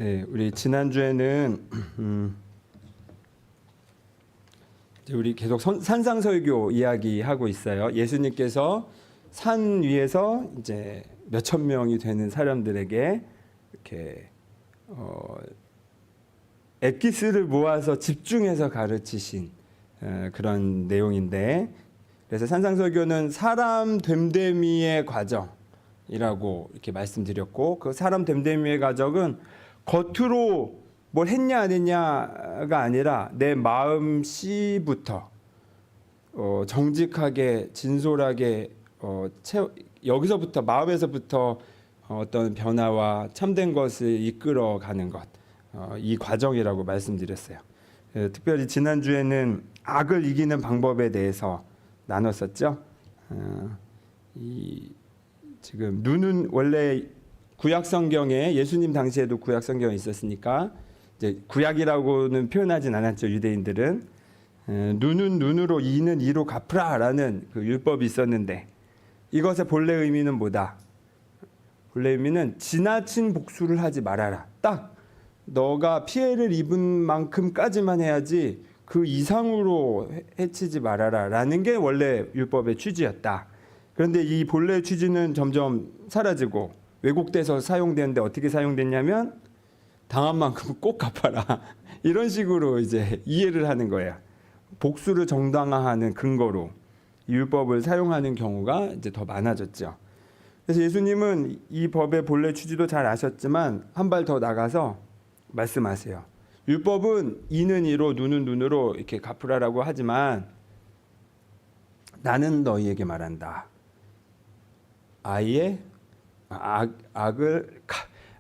네, 우리 지난주에는 이제 우리 계속 산상설교 이야기하고 있어요. 예수님께서 산 위에서 이제 몇천 명이 되는 사람들에게 이렇게 엑기스를 모아서 집중해서 가르치신 그런 내용인데, 그래서 산상설교는 사람 됨됨이의 과정이라고 이렇게 말씀드렸고, 그 사람 됨됨이의 과정은 겉으로 뭘 했냐 안 했냐가 아니라 내 마음 씨부터 정직하게 진솔하게 여기서부터 마음에서부터 어떤 변화와 참된 것을 이끌어가는 것, 이 과정이라고 말씀드렸어요. 특별히 지난주에는 악을 이기는 방법에 대해서 나눴었죠. 지금 눈은 원래 구약 성경에, 예수님 당시에도 구약 성경에 있었으니까 이제 구약이라고는 표현하진 않았죠. 유대인들은 눈은 눈으로 이는 이로 갚으라라는 그 율법이 있었는데, 이것의 본래 의미는 뭐다? 본래 의미는 지나친 복수를 하지 말아라. 딱 너가 피해를 입은 만큼까지만 해야지 그 이상으로 해치지 말아라 라는 게 원래 율법의 취지였다. 그런데 이 본래의 취지는 점점 사라지고 왜곡돼서 사용되는데, 어떻게 사용됐냐면 당한 만큼 꼭 갚아라 이런 식으로 이제 이해를 하는 거예요. 복수를 정당화하는 근거로 율법을 사용하는 경우가 이제 더 많아졌죠. 그래서 예수님은 이 법의 본래 취지도 잘 아셨지만 한 발 더 나가서 말씀하세요. 율법은 이는 이로 눈은 눈으로 이렇게 갚으라라고 하지만 나는 너희에게 말한다. 아예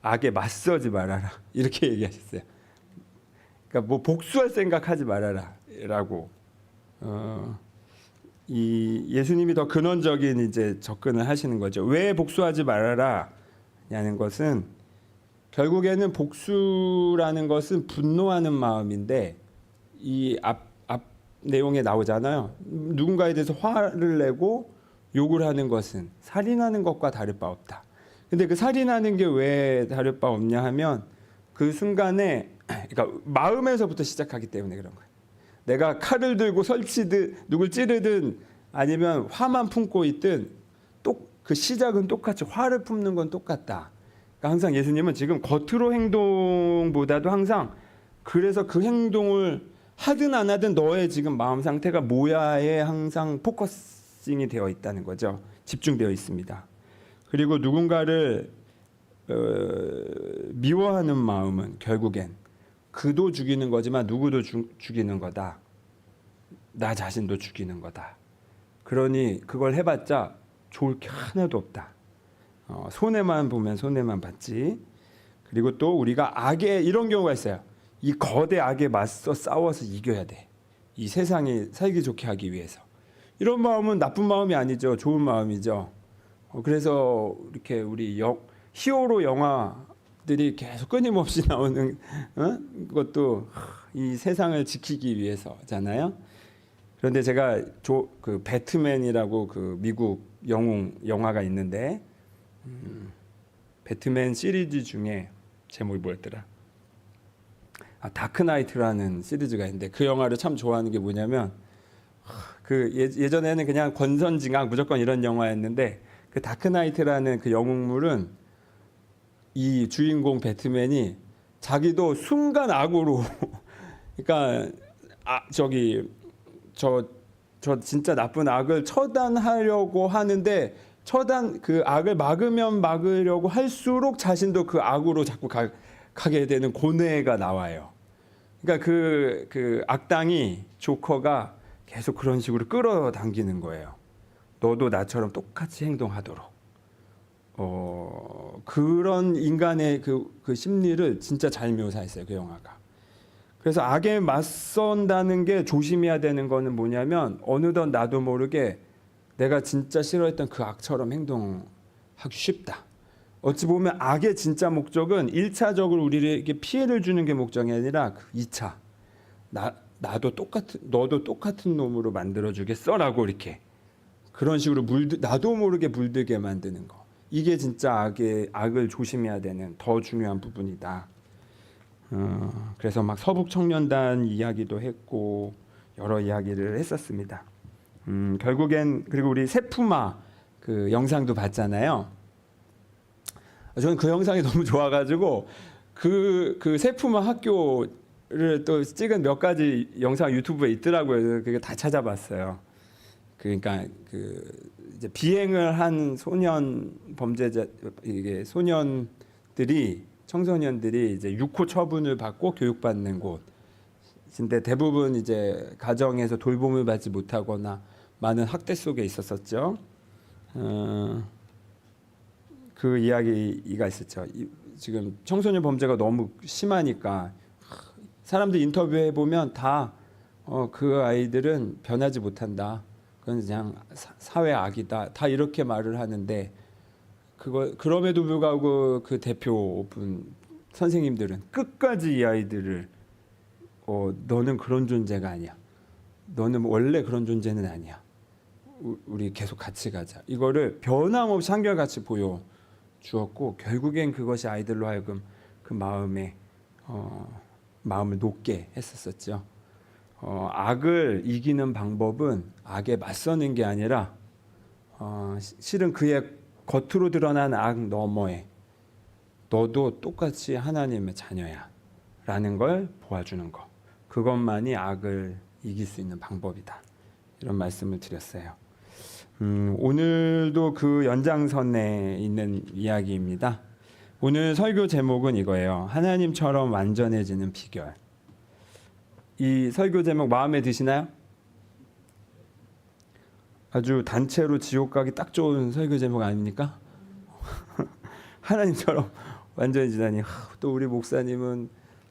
악에 맞서지 말아라 이렇게 얘기하셨어요. 그러니까 뭐 복수할 생각하지 말아라라고. 이 예수님이 더 근원적인 이제 접근을 하시는 거죠. 왜 복수하지 말아라냐는 것은, 결국에는 복수라는 것은 분노하는 마음인데, 이 앞 내용에 나오잖아요. 누군가에 대해서 화를 내고 욕을 하는 것은 살인하는 것과 다를 바 없다. 근데 그 살인하는 게 왜 다를 바 없냐 하면, 그 순간에, 그러니까 마음에서부터 시작하기 때문에 그런 거예요. 내가 칼을 들고 설치든 누굴 찌르든 아니면 화만 품고 있든 그 시작은 똑같이, 화를 품는 건 똑같다. 그러니까 항상 예수님은 지금 겉으로 행동보다도 항상, 그래서 그 행동을 하든 안 하든 너의 지금 마음 상태가 뭐야에 항상 포커싱이 되어 있다는 거죠. 집중되어 있습니다. 그리고 누군가를 미워하는 마음은 결국엔 그도 죽이는 거지만 누구도 죽이는 거다. 나 자신도 죽이는 거다. 그러니 그걸 해봤자 좋을 게 하나도 없다. 손해만 보면 손해만 봤지. 그리고 또 우리가 악에, 이런 경우가 있어요. 이 거대 악에 맞서 싸워서 이겨야 돼. 이 세상이 살기 좋게 하기 위해서. 이런 마음은 나쁜 마음이 아니죠. 좋은 마음이죠. 그래서 이렇게 우리 히어로 영화들이 계속 끊임없이 나오는 것도 이 세상을 지키기 위해서잖아요. 그런데 제가 그 배트맨이라고 그 미국 영웅 영화가 있는데, 배트맨 시리즈 중에 제목이 뭐였더라? 다크나이트라는 시리즈가 있는데, 그 영화를 참 좋아하는 게 뭐냐면, 그 예전에는 그냥 권선징악 무조건 이런 영화였는데, 그 다크나이트라는 그 영웅물은 이 주인공 배트맨이 자기도 순간 악으로 그러니까 저 진짜 나쁜 악을 처단하려고 하는데, 그 악을 막으려고 할수록 자신도 그 악으로 자꾸 가게 되는 고뇌가 나와요. 그러니까 그 악당이, 조커가 계속 그런 식으로 끌어당기는 거예요. 너도 나처럼 똑같이 행동하도록. 그런 인간의 그 심리를 진짜 잘 묘사했어요, 그 영화가. 그래서 악에 맞선다는 게 조심해야 되는 거는 뭐냐면, 어느덧 나도 모르게 내가 진짜 싫어했던 그 악처럼 행동하기 쉽다. 어찌 보면 악의 진짜 목적은 1차적으로 우리에게 피해를 주는 게 목적이 아니라 그 2차. 너도 똑같은 놈으로 만들어주겠어라고, 이렇게 그런 식으로 나도 모르게 물들게 만드는 거. 이게 진짜 악을 조심해야 되는 더 중요한 부분이다. 그래서 막 서북 청년단 이야기도 했고 여러 이야기를 했었습니다. 결국엔 그리고 우리 세푸마 그 영상도 봤잖아요. 저는 그 영상이 너무 좋아가지고 그 세푸마 학교를 또 찍은 몇 가지 영상 유튜브에 있더라고요. 그게 다 찾아봤어요. 그러니까 그 이제 비행을 한 소년 범죄자 이게 소년들이 청소년들이 이제 6호 처분을 받고 교육받는 곳인데 대부분 이제 가정에서 돌봄을 받지 못하거나 많은 학대 속에 있었었죠. 그 이야기가 있었죠. 지금 청소년 범죄가 너무 심하니까 사람들 인터뷰해 보면 다 그 아이들은 변하지 못한다. 그건 그냥 사회 악이다. 다 이렇게 말을 하는데 그럼에도 불구하고 그 대표분 선생님들은 끝까지 이 아이들을 너는 그런 존재가 아니야. 너는 원래 그런 존재는 아니야. 우리 계속 같이 가자. 이거를 변함없이 한결같이 보여주었고 결국엔 그것이 아이들로 하여금 그 마음을 놓게 했었었죠. 악을 이기는 방법은 악에 맞서는 게 아니라 실은 그의 겉으로 드러난 악 너머에 너도 똑같이 하나님의 자녀야 라는 걸 보여주는 것. 그것만이 악을 이길 수 있는 방법이다. 이런 말씀을 드렸어요. 오늘도 그 연장선에 있는 이야기입니다. 오늘 설교 제목은 이거예요. 하나님처럼 완전해지는 비결. 이 설교 제목 마음에 드시나요? 아주 단체로 지옥 가기 딱 좋은 설교 제목 아닙니까? 하나님처럼 완전해지다니. 또 우리 목사님은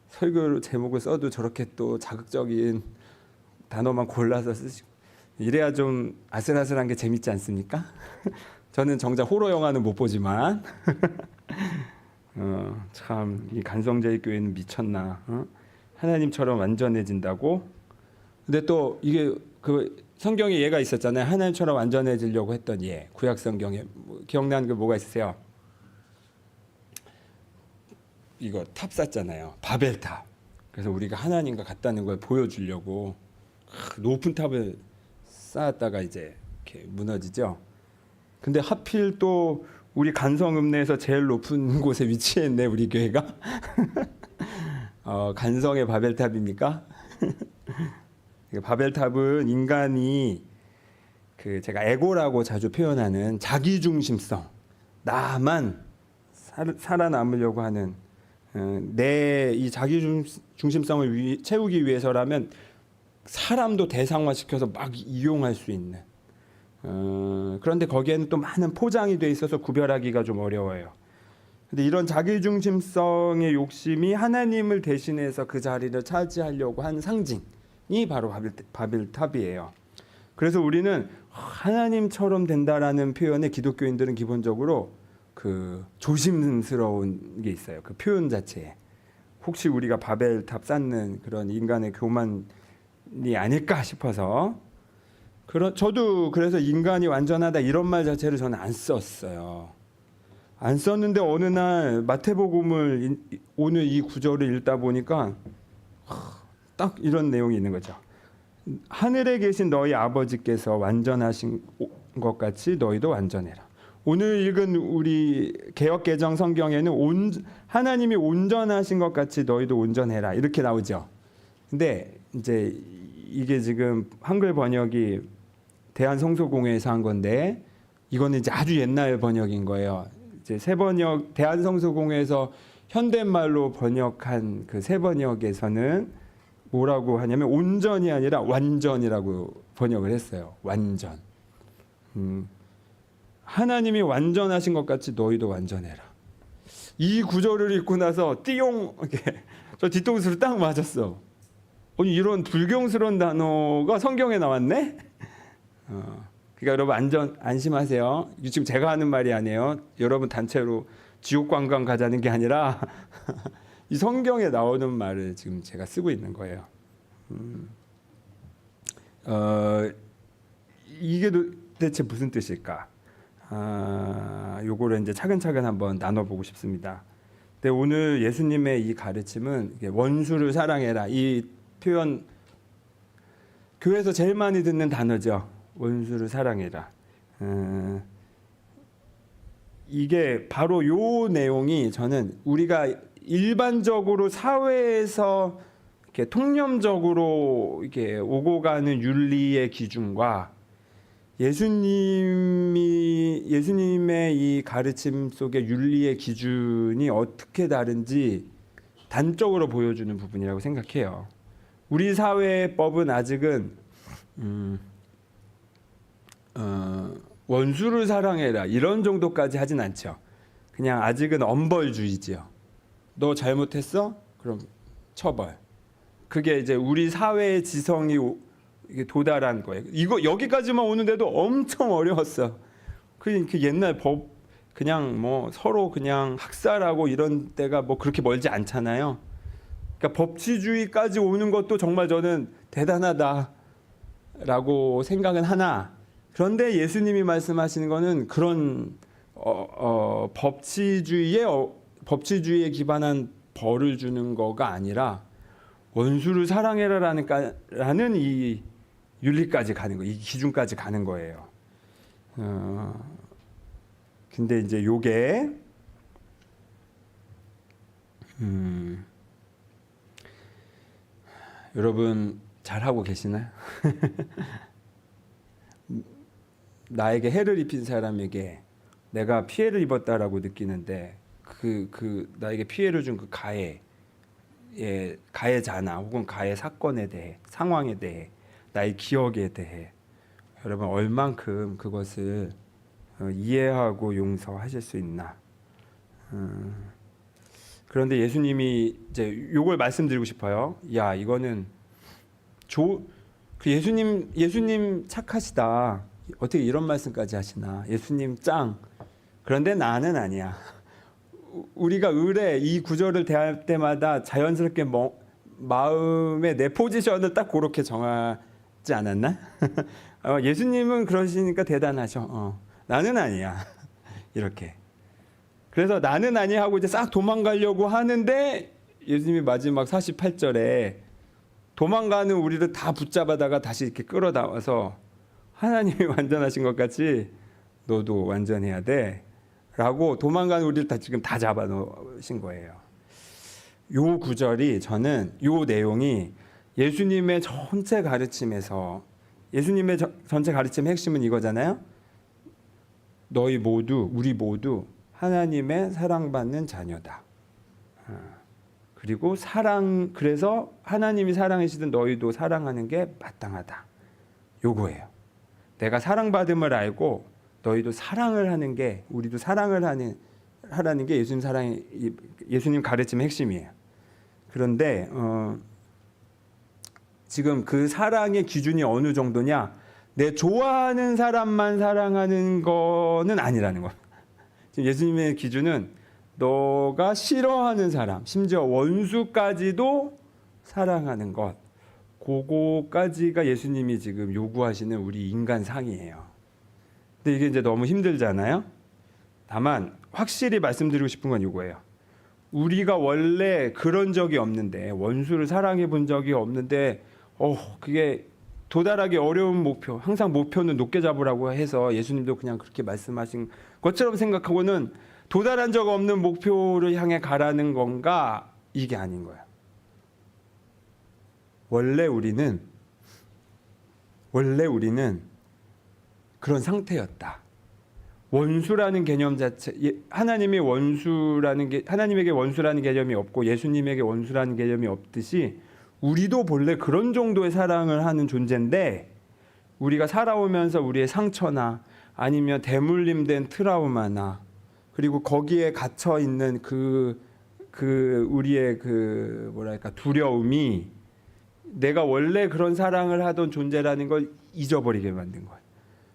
설교 제목을 써도 저렇게 또 자극적인 단어만 골라서 쓰시고 이래야 좀 아슬아슬한 게 재밌지 않습니까? 저는 정작 호러 영화는 못 보지만 참 이 간성제일 교회는 미쳤나? 하나님처럼 완전해진다고? 근데 또 이게 그 성경에 예가 있었잖아요. 하나님처럼 완전해지려고 했던 예. 구약 성경에 기억나는 게 뭐가 있으세요? 이거 탑 쌓잖아요. 바벨탑. 그래서 우리가 하나님과 같다는 걸 보여주려고 높은 탑을 쌓았다가 이제 이렇게 무너지죠. 근데 하필 또 우리 간성읍내에서 제일 높은 곳에 위치했네 우리 교회가. 간성의 바벨탑입니까? 바벨탑은 인간이 그 제가 에고라고 자주 표현하는 자기중심성, 나만 살아남으려고 하는 내 이 자기중심성을 채우기 위해서라면 사람도 대상화시켜서 막 이용할 수 있는 그런데 거기에는 또 많은 포장이 돼 있어서 구별하기가 좀 어려워요. 근데 이런 자기중심성의 욕심이 하나님을 대신해서 그 자리를 차지하려고 한 상징이 바로 바벨탑이에요. 그래서 우리는 하나님처럼 된다라는 표현에 기독교인들은 기본적으로 그 조심스러운 게 있어요. 그 표현 자체에. 혹시 우리가 바벨탑 쌓는 그런 인간의 교만이 아닐까 싶어서 저도 그래서 인간이 완전하다 이런 말 자체를 저는 안 썼어요. 안 썼는데 어느 날 마태복음을 오늘 이 구절을 읽다 보니까 딱 이런 내용이 있는 거죠. 하늘에 계신 너희 아버지께서 완전하신 것 같이 너희도 완전해라. 오늘 읽은 우리 개역개정 성경에는 하나님이 온전하신 것 같이 너희도 온전해라 이렇게 나오죠. 근데 이제 이게 지금 한글 번역이 대한성소공회에서 한 건데 이거는 이제 아주 옛날 번역인 거예요. 이제 새 번역 대한성소공회에서 현대말로 번역한 그 새 번역에서는 뭐라고 하냐면 온전이 아니라 완전이라고 번역을 했어요. 완전. 하나님이 완전하신 것 같이 너희도 완전해라. 이 구절을 읽고 나서 띠용 이렇게 저 뒤통수를 딱 맞았어. 아니 이런 불경스러운 단어가 성경에 나왔네? 그러니까 여러분 안심하세요. 지금 제가 하는 말이 아니에요. 여러분 단체로 지옥 관광 가자는 게 아니라 이 성경에 나오는 말을 지금 제가 쓰고 있는 거예요. 이게 대체 무슨 뜻일까? 요거를 이제 차근차근 한번 나눠보고 싶습니다. 근데 오늘 예수님의 이 가르침은 원수를 사랑해라. 이 표현 교회에서 제일 많이 듣는 단어죠. 원수를 사랑해라. 이게 바로 요 내용이 저는 우리가 일반적으로 사회에서 이렇게 통념적으로 이렇게 오고 가는 윤리의 기준과 예수님의 이 가르침 속의 윤리의 기준이 어떻게 다른지 단적으로 보여주는 부분이라고 생각해요. 우리 사회법은 아직은 원수를 사랑해라 이런 정도까지 하진 않죠. 그냥 아직은 엄벌주의지요. 너 잘못했어? 그럼 처벌. 그게 이제 우리 사회의 지성이 이게 도달한 거예요. 이거 여기까지만 오는데도 엄청 어려웠어. 그 옛날 법 그냥 뭐 서로 그냥 학살하고 이런 때가 뭐 그렇게 멀지 않잖아요. 그러니까 법치주의까지 오는 것도 정말 저는 대단하다라고 생각은 하나. 그런데 예수님이 말씀하시는 거는 그런 법치주의에 기반한 벌을 주는 거가 아니라 원수를 사랑해라라는 이 윤리까지 가는 거, 이 기준까지 가는 거예요. 근데 이제 요게 여러분 잘 하고 계시나요? 나에게 해를 입힌 사람에게 내가 피해를 입었다라고 느끼는데 그 나에게 피해를 준 그 가해자나 혹은 가해 사건에 대해 상황에 대해 나의 기억에 대해 여러분 얼만큼 그것을 이해하고 용서하실 수 있나? 그런데 예수님이 이제 요걸 말씀드리고 싶어요. 야 이거는 예수님 착하시다. 어떻게 이런 말씀까지 하시나? 예수님 짱. 그런데 나는 아니야. 우리가 의뢰 이 구절을 대할 때마다 자연스럽게 마음의 내 포지션을 딱 그렇게 정하지 않았나? 예수님은 그러시니까 대단하셔. 나는 아니야. 이렇게. 그래서 나는 아니야 하고 이제 싹 도망가려고 하는데 예수님이 마지막 48절에 도망가는 우리를 다 붙잡아다가 다시 이렇게 끌어다와서 하나님이 완전하신 것 같이 너도 완전해야 돼. 라고 도망가는 우리를 지금 다 잡아놓으신 거예요. 요 구절이 저는 요 내용이 예수님의 전체 가르침에서 예수님의 전체 가르침의 핵심은 이거잖아요. 너희 모두 우리 모두 하나님의 사랑받는 자녀다. 그리고 그래서 하나님이 사랑이시든 너희도 사랑하는 게 마땅하다. 요거예요. 내가 사랑받음을 알고 너희도 사랑을 하는 게 우리도 사랑을 하라는 게 예수님 가르침의 핵심이에요. 그런데 지금 그 사랑의 기준이 어느 정도냐? 내 좋아하는 사람만 사랑하는 거는 아니라는 거예요. 지금 예수님의 기준은 너가 싫어하는 사람, 심지어 원수까지도 사랑하는 것. 그거까지가 예수님이 지금 요구하시는 우리 인간상이에요. 근데 이게 이제 너무 힘들잖아요. 다만 확실히 말씀드리고 싶은 건 이거예요. 우리가 원래 그런 적이 없는데 원수를 사랑해 본 적이 없는데 그게 도달하기 어려운 목표, 항상 목표는 높게 잡으라고 해서 예수님도 그냥 그렇게 말씀하신 것처럼 생각하고는 도달한 적 없는 목표를 향해 가라는 건가? 이게 아닌 거야. 원래 우리는 그런 상태였다. 원수라는 개념 자체, 하나님에게 원수라는 개념이 없고 예수님에게 원수라는 개념이 없듯이 우리도 본래 그런 정도의 사랑을 하는 존재인데 우리가 살아오면서 우리의 상처나 아니면 대물림된 트라우마나 그리고 거기에 갇혀 있는 우리의 두려움이 내가 원래 그런 사랑을 하던 존재라는 걸 잊어버리게 만든 거예요.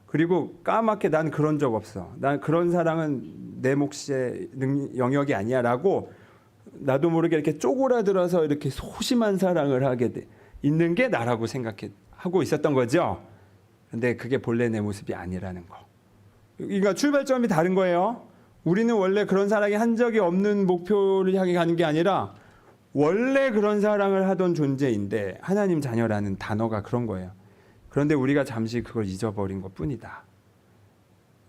그리고 까맣게 난 그런 적 없어. 난 그런 사랑은 내 몫의 영역이 아니야 라고 나도 모르게 이렇게 쪼그라들어서 이렇게 소심한 사랑을 하게 있는 게 나라고 생각하고 있었던 거죠. 근데 그게 본래 내 모습이 아니라는 거. 그러니까 출발점이 다른 거예요. 우리는 원래 그런 사랑이 한 적이 없는 목표를 향해 가는 게 아니라 원래 그런 사랑을 하던 존재인데 하나님 자녀라는 단어가 그런 거예요. 그런데 우리가 잠시 그걸 잊어버린 것뿐이다.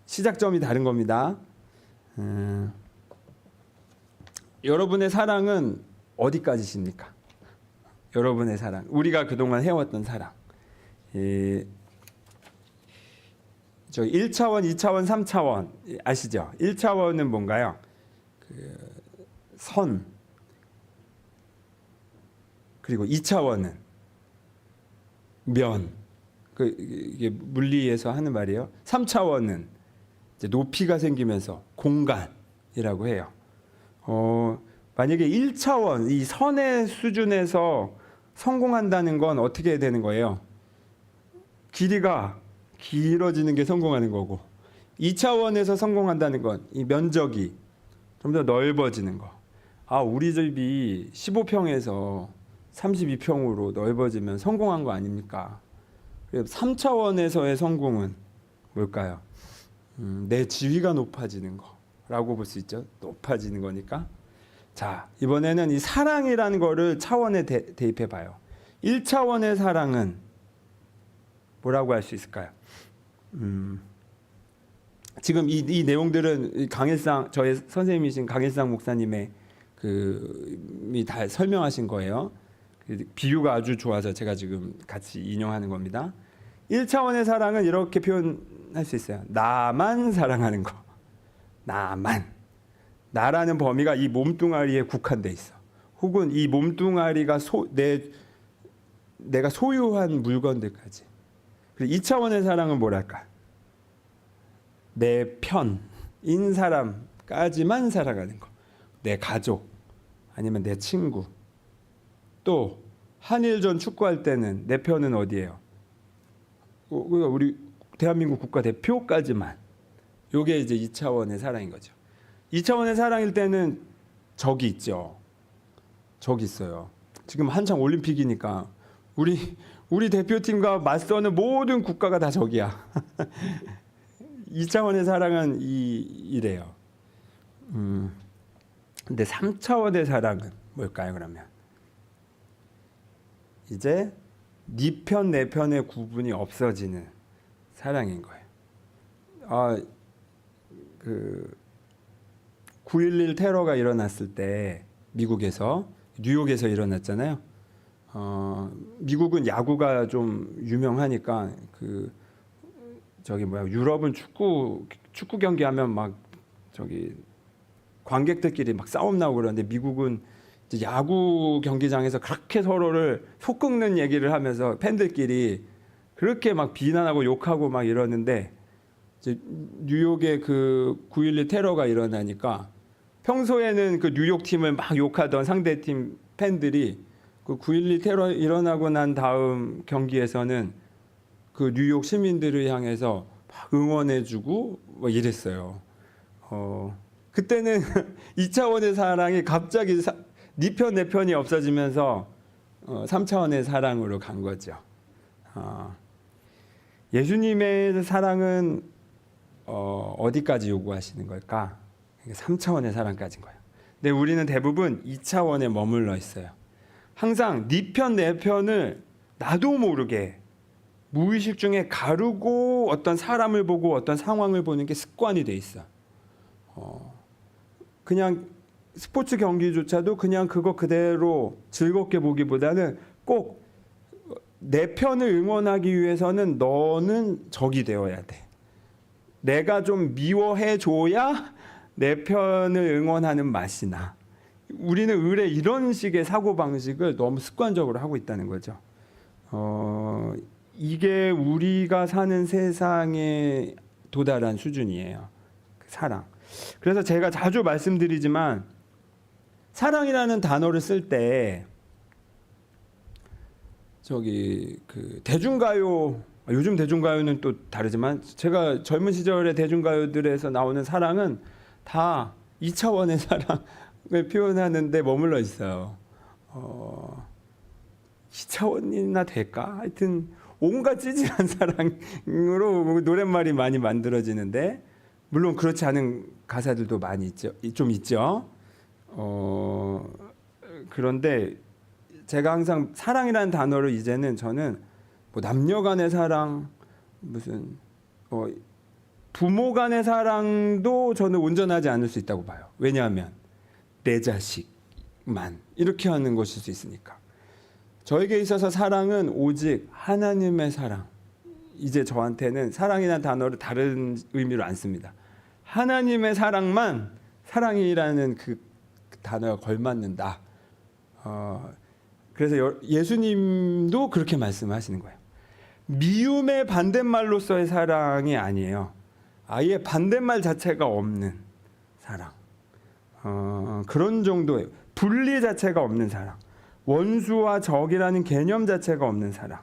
시작점이 다른 겁니다. 여러분의 사랑은 어디까지십니까? 여러분의 사랑, 우리가 그동안 해왔던 사랑. 저 1차원, 2차원, 3차원 아시죠? 1차원은 뭔가요? 선. 그리고 2차원은 면. 이게 물리에서 하는 말이에요. 3차원은 이제 높이가 생기면서 공간이라고 해요. 만약에 1차원, 이 선의 수준에서 성공한다는 건 어떻게 되는 거예요? 길이가 길어지는 게 성공하는 거고, 2차원에서 성공한다는 건 이 면적이 좀 더 넓어지는 거. 우리 집이 15평에서 32평으로 넓어지면 성공한 거 아닙니까? 3차원에서의 성공은 뭘까요? 내 지위가 높아지는 거라고 볼 수 있죠. 높아지는 거니까. 자, 이번에는 이 사랑이라는 거를 차원에 대입해 봐요. 1차원의 사랑은 뭐라고 할 수 있을까요? 지금 이 내용들은 강일상, 저의 선생님이신 강일상 목사님의 다 설명하신 거예요. 비유가 아주 좋아서 제가 지금 같이 인용하는 겁니다. 1차원의 사랑은 이렇게 표현할 수 있어요. 나만 사랑하는 거. 나만. 나라는 범위가 이 몸뚱아리에 국한돼 있어. 혹은 이 몸뚱아리가 내가 소유한 물건들까지. 그리고 2차원의 사랑은 뭐랄까? 내 편인 사람까지만 사랑하는 거. 내 가족, 아니면 내 친구. 또 한일전 축구할 때는 내 편은 어디예요? 우리 대한민국 국가대표까지만. 이게 이제 2차원의 사랑인 거죠. 2차원의 사랑일 때는 적이 있죠. 적이 있어요. 지금 한창 올림픽이니까 우리 대표팀과 맞서는 모든 국가가 다 적이야. 2차원의 사랑은 이래요. 근데 3차원의 사랑은 뭘까요, 그러면? 이제 네 편, 내 편의 구분이 없어지는 사랑인 거예요. 9.11 테러가 일어났을 때 미국에서, 뉴욕에서 일어났잖아요. 미국은 야구가 좀 유명하니까 유럽은 축구 경기하면 막 관객들끼리 막 싸움 나고 그러는데 미국은 이제 야구 경기장에서 그렇게 서로를 속 끓는 얘기를 하면서 팬들끼리 그렇게 막 비난하고 욕하고 막 이러는데 이제 뉴욕에 9.11 테러가 일어나니까 평소에는 그 뉴욕 팀을 막 욕하던 상대팀 팬들이 9.11 테러 일어나고 난 다음 경기에서는 그 뉴욕 시민들을 향해서 막 응원해주고 막 이랬어요. 그때는 2차원의 사랑이 갑자기 네 편, 내 편이 없어지면서 3차원의 사랑으로 간 거죠. 예수님의 사랑은 어디까지 요구하시는 걸까? 3차원의 사랑까지인 거예요. 근데 우리는 대부분 2차원에 머물러 있어요. 항상 네 편, 내 편을 나도 모르게 무의식 중에 가르고 어떤 사람을 보고 어떤 상황을 보는 게 습관이 돼 있어. 그냥 스포츠 경기조차도 그냥 그거 그대로 즐겁게 보기보다는 꼭 내 편을 응원하기 위해서는 너는 적이 되어야 돼. 내가 좀 미워해 줘야 내 편을 응원하는 맛이 나. 우리는 의뢰 이런 식의 사고방식을 너무 습관적으로 하고 있다는 거죠. 이게 우리가 사는 세상에 도달한 수준이에요. 사랑. 그래서 제가 자주 말씀드리지만 사랑이라는 단어를 쓸 때 대중가요, 요즘 대중가요는 또 다르지만 제가 젊은 시절의 대중가요들에서 나오는 사랑은 다 2차원의 사랑을 표현하는데 머물러 있어요. 2차원이나 될까? 하여튼 온갖 찌질한 사랑으로 노랫말이 많이 만들어지는데 물론 그렇지 않은 가사들도 많이 있죠. 좀 있죠. 그런데 제가 항상 사랑이라는 단어를 이제는 저는 뭐 남녀 간의 사랑, 무슨 부모 간의 사랑도 저는 온전하지 않을 수 있다고 봐요. 왜냐하면 내 자식만 이렇게 하는 것일 수 있으니까. 저에게 있어서 사랑은 오직 하나님의 사랑. 이제 저한테는 사랑이라는 단어를 다른 의미로 안 씁니다. 하나님의 사랑만 사랑이라는 그 단어가 걸맞는다. 그래서 예수님도 그렇게 말씀하시는 거예요. 미움의 반대말로서의 사랑이 아니에요. 아예 반대말 자체가 없는 사랑. 그런 정도의 분리 자체가 없는 사랑. 원수와 적이라는 개념 자체가 없는 사랑.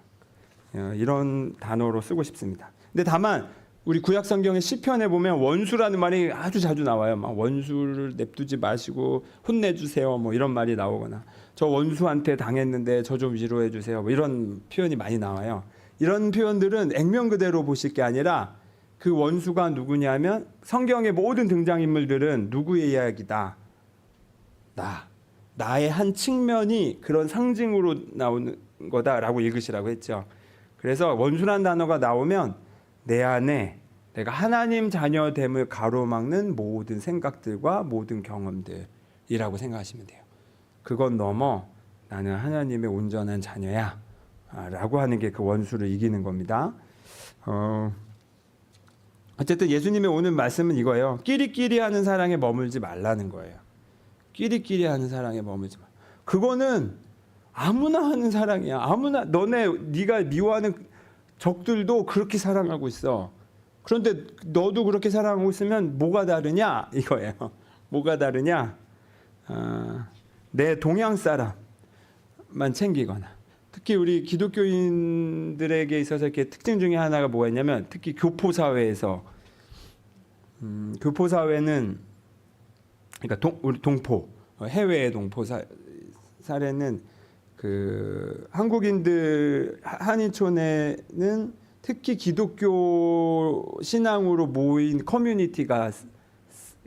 이런 단어로 쓰고 싶습니다. 근데 다만 우리 구약 성경의 시편에 보면 원수라는 말이 아주 자주 나와요. 막 원수를 냅두지 마시고 혼내주세요. 뭐 이런 말이 나오거나 저 원수한테 당했는데 저 좀 위로해 주세요. 뭐 이런 표현이 많이 나와요. 이런 표현들은 액면 그대로 보실 게 아니라 그 원수가 누구냐면 성경의 모든 등장인물들은 누구의 이야기다. 나의 한 측면이 그런 상징으로 나오는 거다라고 읽으시라고 했죠. 그래서 원수란 단어가 나오면 내 안에 내가 하나님 자녀됨을 가로막는 모든 생각들과 모든 경험들이라고 생각하시면 돼요. 그건 넘어 나는 하나님의 온전한 자녀야 라고 하는 게 그 원수를 이기는 겁니다. 어쨌든 예수님의 오늘 말씀은 이거예요. 끼리끼리 하는 사랑에 머물지 말라는 거예요. 끼리끼리 하는 사랑에 머물지 마. 그거는 아무나 하는 사랑이야. 아무나 네가 미워하는 적들도 그렇게 사랑하고 있어. 그런데 너도 그렇게 사랑하고 있으면 뭐가 다르냐 이거예요. 뭐가 다르냐? 내 동양 사람만 챙기거나 특히 우리 기독교인들에게 있어서 이렇게 특징 중에 하나가 뭐가 있냐면 특히 교포 사회에서 교포 사회는 그러니까 우리 동포 해외의 동포 사례는 그 한국인들 한인촌에는 특히 기독교 신앙으로 모인 커뮤니티가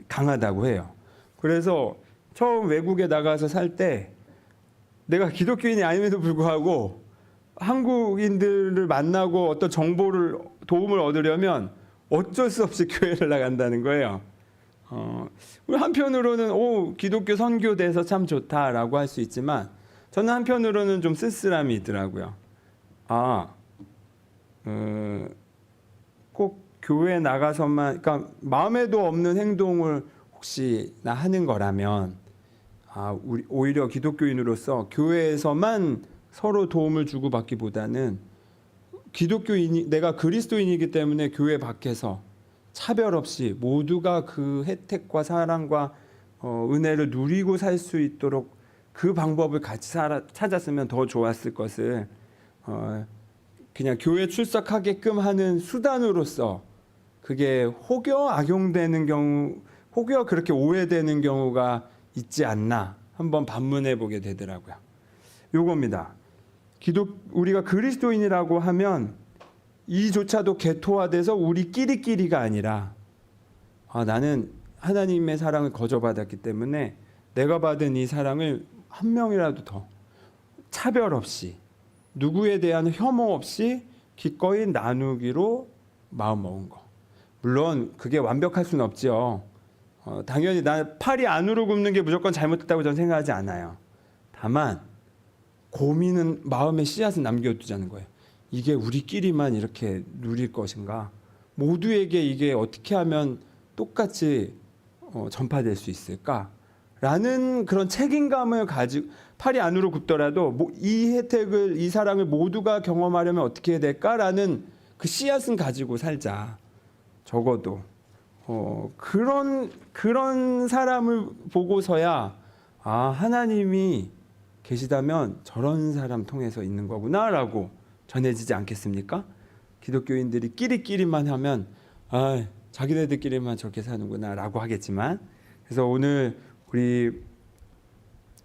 강하다고 해요. 그래서 처음 외국에 나가서 살 때 내가 기독교인이 아님에도 불구하고 한국인들을 만나고 어떤 정보를 도움을 얻으려면 어쩔 수 없이 교회를 나간다는 거예요. 한편으로는 기독교 선교돼서 참 좋다라고 할 수 있지만 저는 한편으로는 좀 쓸쓸함이 있더라고요. 꼭 교회 나가서만, 그러니까 마음에도 없는 행동을 혹시 나 하는 거라면, 우리 오히려 기독교인으로서 교회에서만 서로 도움을 주고받기보다는 내가 그리스도인이기 때문에 교회 밖에서 차별 없이 모두가 그 혜택과 사랑과 은혜를 누리고 살 수 있도록 그 방법을 같이 찾았으면 더 좋았을 것을 그냥 교회 출석하게끔 하는 수단으로서 그게 혹여 악용되는 경우, 혹여 그렇게 오해되는 경우가 있지 않나 한번 반문해 보게 되더라고요. 요겁니다. 우리가 그리스도인이라고 하면 이조차도 개토화돼서 우리끼리끼리가 아니라 나는 하나님의 사랑을 거저받았기 때문에 내가 받은 이 사랑을 한 명이라도 더 차별 없이 누구에 대한 혐오 없이 기꺼이 나누기로 마음먹은 거. 물론 그게 완벽할 수는 없죠. 당연히 팔이 안으로 굽는 게 무조건 잘못됐다고 저는 생각하지 않아요. 다만 고민은 마음의 씨앗을 남겨두자는 거예요. 이게 우리끼리만 이렇게 누릴 것인가? 모두에게 이게 어떻게 하면 똑같이 전파될 수 있을까? 라는 그런 책임감을 가지고 팔이 안으로 굽더라도 이 혜택을, 이 사랑을 모두가 경험하려면 어떻게 해야 될까라는 그 씨앗은 가지고 살자. 적어도 그런 사람을 보고서야 하나님이 계시다면 저런 사람 통해서 있는 거구나라고 전해지지 않겠습니까? 기독교인들이 끼리끼리만 하면 자기네들끼리만 저렇게 사는구나라고 하겠지만, 그래서 오늘 우리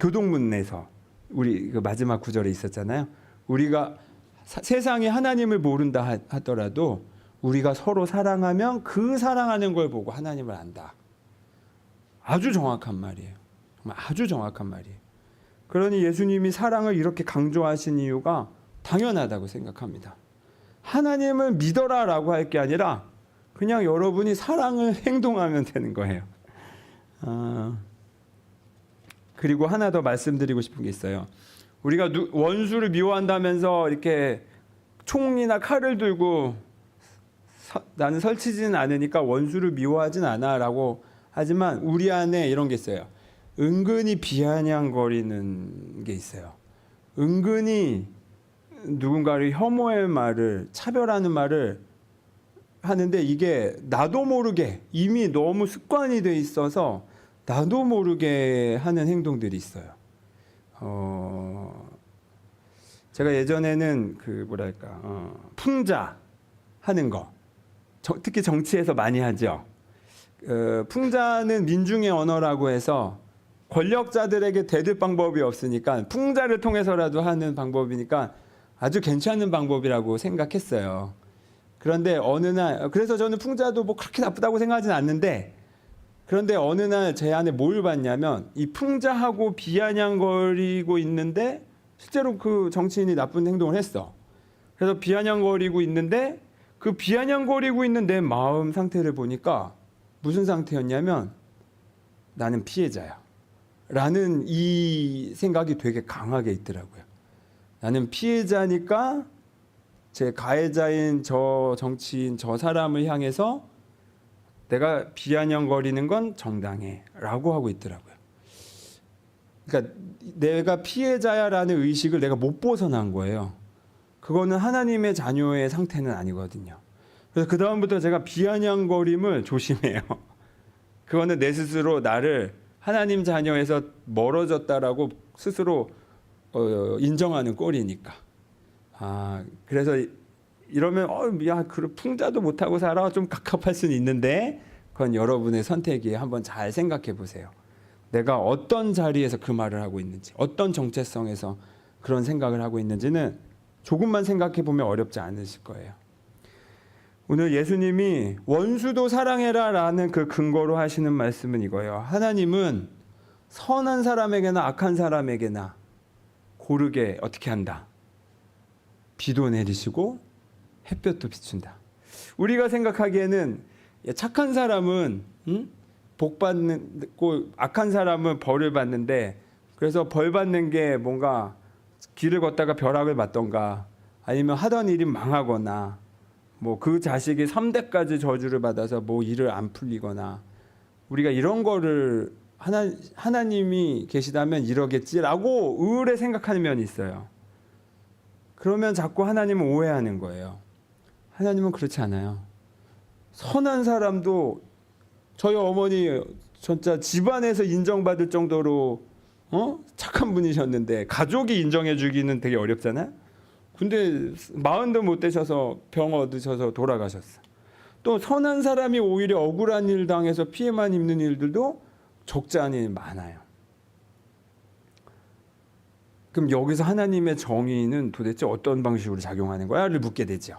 교동문에서 우리 그 마지막 구절에 있었잖아요. 우리가 세상에 하나님을 모른다 하더라도 우리가 서로 사랑하면 그 사랑하는 걸 보고 하나님을 안다. 아주 정확한 말이에요. 정말 아주 정확한 말이에요. 그러니 예수님이 사랑을 이렇게 강조하신 이유가 당연하다고 생각합니다. 하나님을 믿어라라고 할 게 아니라 그냥 여러분이 사랑을 행동하면 되는 거예요. 그리고 하나 더 말씀드리고 싶은 게 있어요. 우리가 원수를 미워한다면서 이렇게 총이나 칼을 들고 나는 설치지는 않으니까 원수를 미워하진 않아라고 하지만 우리 안에 이런 게 있어요. 은근히 비아냥거리는 게 있어요. 은근히 누군가를 혐오의 말을, 차별하는 말을 하는데 이게 나도 모르게 이미 너무 습관이 돼 있어서 나도 모르게 하는 행동들이 있어요. 제가 예전에는 풍자 하는 거, 특히 정치에서 많이 하죠. 풍자는 민중의 언어라고 해서 권력자들에게 대들 방법이 없으니까 풍자를 통해서라도 하는 방법이니까 아주 괜찮은 방법이라고 생각했어요. 그런데 어느 날, 그래서 저는 풍자도 뭐 그렇게 나쁘다고 생각하지는 않는데, 그런데 어느 날 제 안에 뭘 봤냐면 이 풍자하고 비아냥거리고 있는데 실제로 그 정치인이 나쁜 행동을 했어. 그래서 비아냥거리고 있는데 그 비아냥거리고 있는 내 마음 상태를 보니까 무슨 상태였냐면 나는 피해자야 라는 이 생각이 되게 강하게 있더라고요. 나는 피해자니까 제 가해자인 저 정치인 저 사람을 향해서 내가 비아냥거리는 건 정당해 라고 하고 있더라고요. 그러니까 내가 피해자야라는 의식을 내가 못 벗어난 거예요. 그거는 하나님의 자녀의 상태는 아니거든요. 그래서 그 다음부터 제가 비아냥거림을 조심해요. 그거는 내 스스로 나를 하나님 자녀에서 멀어졌다라고 스스로 인정하는 꼴이니까. 그래서 이러면 야, 풍자도 못하고 살아 좀 갑갑할 수는 있는데 그건 여러분의 선택이에요. 한번 잘 생각해 보세요. 내가 어떤 자리에서 그 말을 하고 있는지, 어떤 정체성에서 그런 생각을 하고 있는지는 조금만 생각해 보면 어렵지 않으실 거예요. 오늘 예수님이 원수도 사랑해라 라는 그 근거로 하시는 말씀은 이거예요. 하나님은 선한 사람에게나 악한 사람에게나 고르게 어떻게 한다. 비도 내리시고 햇볕도 비춘다. 우리가 생각하기에는 착한 사람은 복 받고 악한 사람은 벌을 받는데, 그래서 벌 받는 게 뭔가 길을 걷다가 벼락을 맞던가 아니면 하던 일이 망하거나 뭐 그 자식이 3대까지 저주를 받아서 뭐 일을 안 풀리거나, 우리가 이런 거를 하나님이 계시다면 이러겠지라고 의뢰 생각하는 면이 있어요. 그러면 자꾸 하나님을 오해하는 거예요. 하나님은 그렇지 않아요. 선한 사람도 저희 어머니 진짜 집안에서 인정받을 정도로 착한 분이셨는데 가족이 인정해 주기는 되게 어렵잖아요. 근데 40도 못 되셔서 병 얻으셔서 돌아가셨어. 또 선한 사람이 오히려 억울한 일 당해서 피해만 입는 일들도 적지 않이 많아요. 그럼 여기서 하나님의 정의는 도대체 어떤 방식으로 작용하는 거야를 묻게 되죠.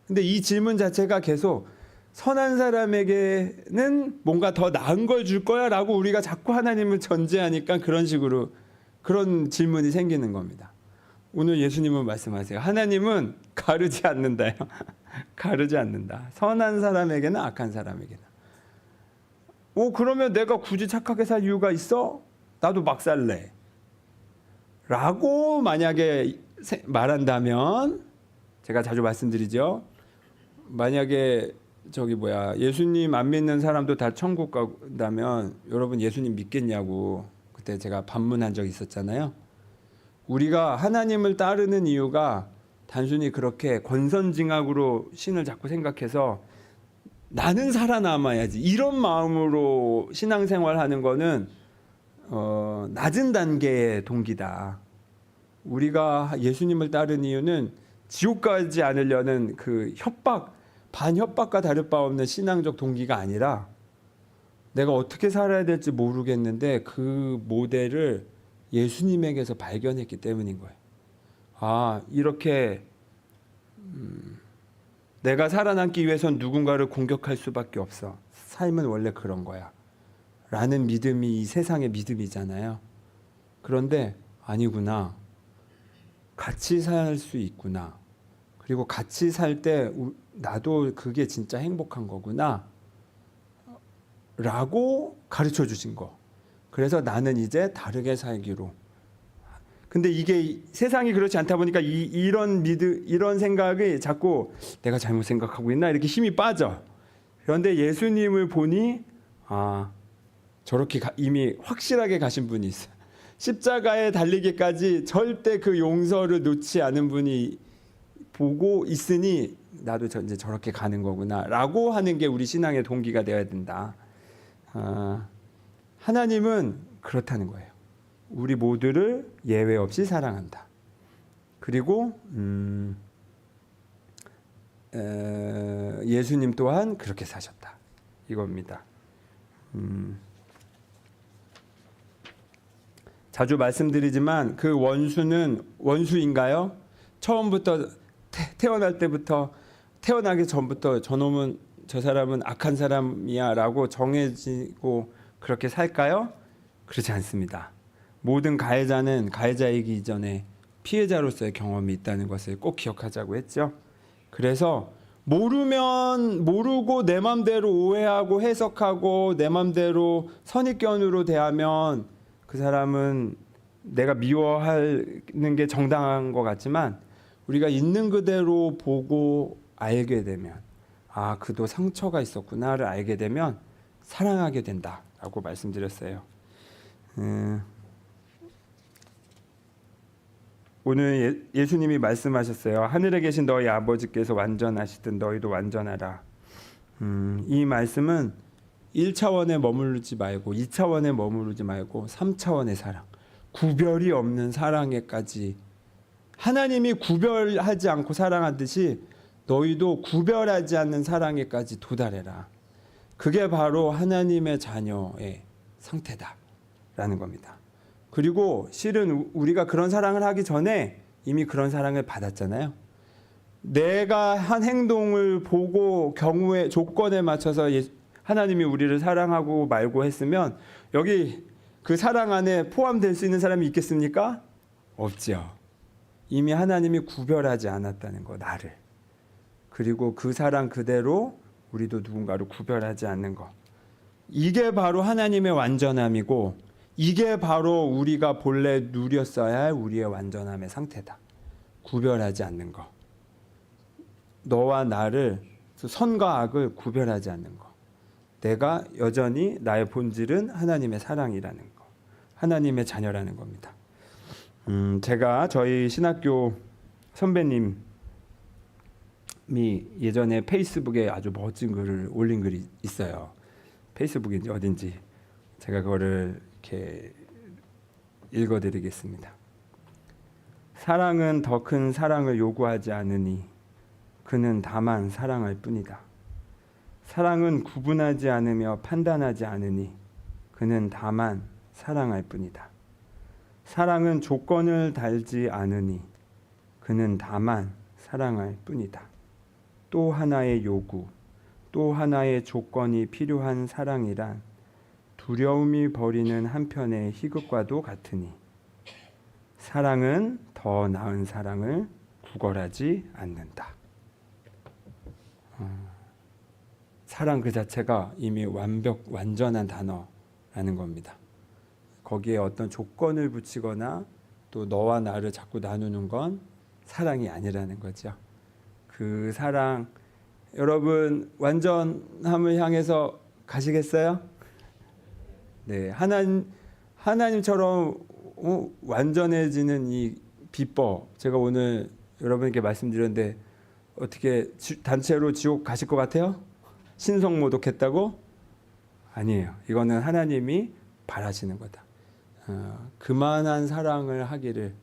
근데 이 질문 자체가 계속 선한 사람에게는 뭔가 더 나은 걸 줄 거야 라고 우리가 자꾸 하나님을 전제하니까 그런 식으로 그런 질문이 생기는 겁니다. 오늘 예수님은 말씀하세요. 하나님은 가르지 않는다요. 가르지 않는다. 선한 사람에게나 악한 사람에게나. 그러면 내가 굳이 착하게 살 이유가 있어? 나도 막 살래. 라고 만약에 말한다면, 제가 자주 말씀드리죠. 만약에 예수님 안 믿는 사람도 다 천국 간다면 여러분 예수님 믿겠냐고 그때 제가 반문한 적이 있었잖아요. 우리가 하나님을 따르는 이유가 단순히 그렇게 권선징악으로 신을 자꾸 생각해서 나는 살아남아야지 이런 마음으로 신앙생활하는 거는 낮은 단계의 동기다. 우리가 예수님을 따르는 이유는 지옥 가지 않으려는 그 반협박과 다를 바 없는 신앙적 동기가 아니라 내가 어떻게 살아야 될지 모르겠는데 그 모델을 예수님에게서 발견했기 때문인 거예요. 이렇게 내가 살아남기 위해선 누군가를 공격할 수밖에 없어. 삶은 원래 그런 거야. 라는 믿음이 이 세상의 믿음이잖아요. 그런데 아니구나. 같이 살 수 있구나. 그리고 같이 살 때 나도 그게 진짜 행복한 거구나. 라고 가르쳐 주신 거. 그래서 나는 이제 다르게 살기로. 근데 이게 세상이 그렇지 않다 보니까 이런 생각이 자꾸 내가 잘못 생각하고 있나 이렇게 힘이 빠져. 그런데 예수님을 보니 저렇게 이미 확실하게 가신 분이 있어요. 십자가에 달리기까지 절대 그 용서를 놓지 않은 분이 보고 있으니 나도 이제 저렇게 가는 거구나라고 하는 게 우리 신앙의 동기가 되어야 된다. 하나님은 그렇다는 거예요. 우리 모두를 예외 없이 사랑한다. 그리고 예수님 또한 그렇게 사셨다. 이겁니다. 자주 말씀드리지만 그 원수는 원수인가요? 처음부터 태어날 때부터 태어나기 전부터 저 사람은 악한 사람이야 라고 정해지고 그렇게 살까요? 그렇지 않습니다. 모든 가해자는 가해자이기 이전에 피해자로서의 경험이 있다는 것을 꼭 기억하자고 했죠. 그래서 모르고 내 맘대로 오해하고 해석하고 내 맘대로 선입견으로 대하면 그 사람은 내가 미워하는 게 정당한 것 같지만 우리가 있는 그대로 보고 알게 되면 그도 상처가 있었구나를 알게 되면 사랑하게 된다라고 말씀드렸어요. 오늘 예수님이 말씀하셨어요. 하늘에 계신 너희 아버지께서 완전하시든 너희도 완전하라. 이 말씀은 1차원에 머무르지 말고 2차원에 머무르지 말고 3차원의 사랑, 구별이 없는 사랑에까지 하나님이 구별하지 않고 사랑하듯이 너희도 구별하지 않는 사랑에까지 도달해라. 그게 바로 하나님의 자녀의 상태다라는 겁니다. 그리고 실은 우리가 그런 사랑을 하기 전에 이미 그런 사랑을 받았잖아요. 내가 한 행동을 보고 경우에 조건에 맞춰서 하나님이 우리를 사랑하고 말고 했으면 여기 그 사랑 안에 포함될 수 있는 사람이 있겠습니까? 없죠. 이미 하나님이 구별하지 않았다는 거, 나를. 그리고 그 사랑 그대로 우리도 누군가를 구별하지 않는 거. 이게 바로 하나님의 완전함이고 이게 바로 우리가 본래 누렸어야 할 우리의 완전함의 상태다. 구별하지 않는 거. 너와 나를, 선과 악을 구별하지 않는 거. 내가 여전히 나의 본질은 하나님의 사랑이라는 거. 하나님의 자녀라는 겁니다. 제가 저희 신학교 선배님이 예전에 페이스북에 아주 멋진 글을 올린 글이 있어요. 페이스북인지 어딘지 제가 그거를 이렇게 읽어드리겠습니다. 사랑은 더 큰 사랑을 요구하지 않으니 그는 다만 사랑할 뿐이다. 사랑은 구분하지 않으며 판단하지 않으니 그는 다만 사랑할 뿐이다. 사랑은 조건을 달지 않으니 그는 다만 사랑할 뿐이다. 또 하나의 요구, 또 하나의 조건이 필요한 사랑이란 두려움이 버리는 한편의 희극과도 같으니 사랑은 더 나은 사랑을 구걸하지 않는다. 사랑 그 자체가 이미 완전한 단어라는 겁니다. 거기에 어떤 조건을 붙이거나 또 너와 나를 자꾸 나누는 건 사랑이 아니라는 거죠. 그 사랑, 여러분 완전함을 향해서 가시겠어요? 네, 하나님처럼 완전해지는 이 비법, 제가 오늘 여러분께 말씀드렸는데 어떻게 단체로 지옥 가실 것 같아요? 신성모독했다고? 아니에요. 이거는 하나님이 바라시는 거다. 그만한 사랑을 하기를,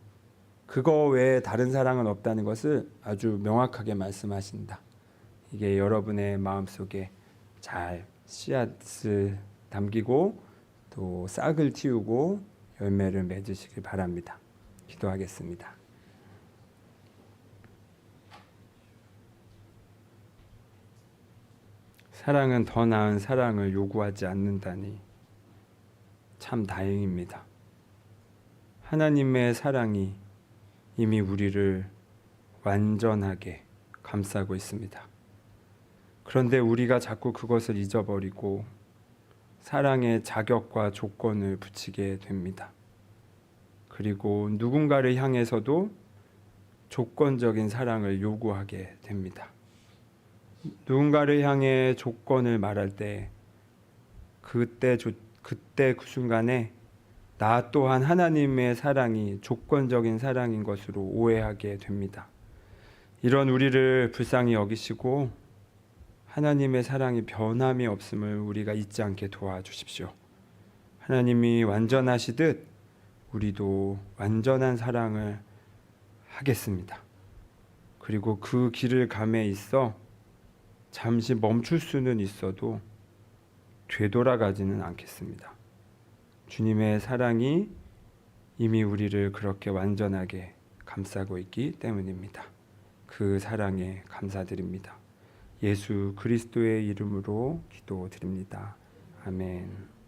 그거 외에 다른 사랑은 없다는 것을 아주 명확하게 말씀하신다. 이게 여러분의 마음속에 잘 씨앗을 담기고 또 싹을 틔우고 열매를 맺으시길 바랍니다. 기도하겠습니다. 사랑은 더 나은 사랑을 요구하지 않는다니 참 다행입니다. 하나님의 사랑이 이미 우리를 완전하게 감싸고 있습니다. 그런데 우리가 자꾸 그것을 잊어버리고 사랑의 자격과 조건을 붙이게 됩니다. 그리고 누군가를 향해서도 조건적인 사랑을 요구하게 됩니다. 누군가를 향해 조건을 말할 때 그때 그 순간에 나 또한 하나님의 사랑이 조건적인 사랑인 것으로 오해하게 됩니다. 이런 우리를 불쌍히 여기시고 하나님의 사랑이 변함이 없음을 우리가 잊지 않게 도와주십시오. 하나님이 완전하시듯 우리도 완전한 사랑을 하겠습니다. 그리고 그 길을 감에 있어 잠시 멈출 수는 있어도 되돌아가지는 않겠습니다. 주님의 사랑이 이미 우리를 그렇게 완전하게 감싸고 있기 때문입니다. 그 사랑에 감사드립니다. 예수 그리스도의 이름으로 기도드립니다. 아멘.